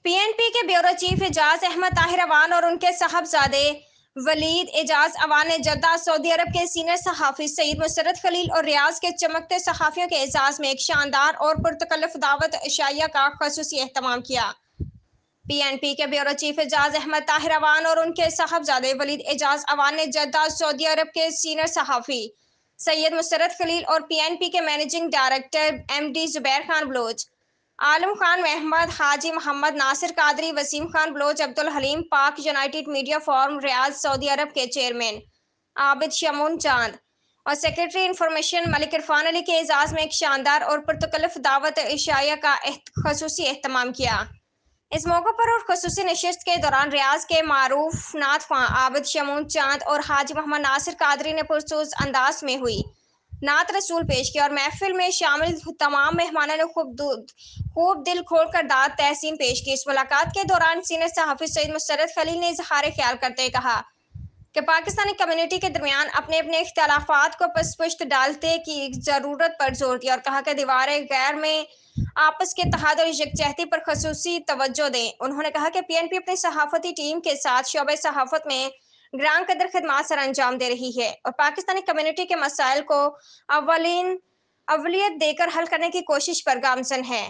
PNP के bureau chief Ejaz Ahmad Tahir Awan और उनके साहबजादे वलीद एजाज अवान ने जद्दा सऊदी अरब के सीनियर सहाफ़ी सईद मुसर्रत खलील और रियाज के चमकते सहाफ़ियों के एजाज में एक शानदार और पुरतकल्लुफ़ दावत इशाइया का ख़ुसूसी एहतमाम किया। PNP के ब्यूरो चीफ एजाज अहमद ताहिर अवान और उनके साहबजादे वलीद एजाज अवान ने जद्दा सऊदी अरब के सीनियर सहाफ़ी सैयद मुसर्रत खलील और PNP के managing director MD Zubair Khan Baloch, Alam Khan Mahmad, Haji Mohammad Nasir Qadri, Waseem Khan Baloch, Abdul Haleem Pak, United Media Forum Riyadh Saudi Arab के चेयरमैन आबिद शमून चांद और सेक्रेटरी इंफॉर्मेशन मलिक इरफान अली के एजाज में एक शानदार और पुरतकल्लुफ़ दावत इशाइया का ख़ुसूसी एहतमाम किया। इस मौके पर और ख़ुसूसी नशिस्त के दौरान रियाज के मारूफ नात ख्वां आबिद शमून चांद और हाजी मोहम्मद नासिर कादरी ने पुरसोज अंदाज में हुई नात रसूल पेश किया और महफिल में शामिल तमाम मेहमानों ने खूब दिल खोल कर दाद तहसीन पेश की। इस मुलाकात के दौरान सीनियर सहाफ़ी सईद मुसर्रत खलील ने इजहार ख्याल करते हुए कहा कि पाकिस्तानी कम्युनिटी के दरमियान अपने अपने इख्तलाफात को पसपुश्त डालने की ज़रूरत पर जोर दिया और कहा कि दीवार गैर में आपस के इत्तेहाद और यकजहती पर खसूसी तवज्जो दें। उन्होंने कहा कि PNP अपनी सहाफ़ती टीम के साथ शोबे सहाफ़त में ग्रां कदर खिदमात सर अंजाम दे रही है और पाकिस्तानी कम्युनिटी के मसाइल को अवलियत देकर हल करने की कोशिश पर गामजन है।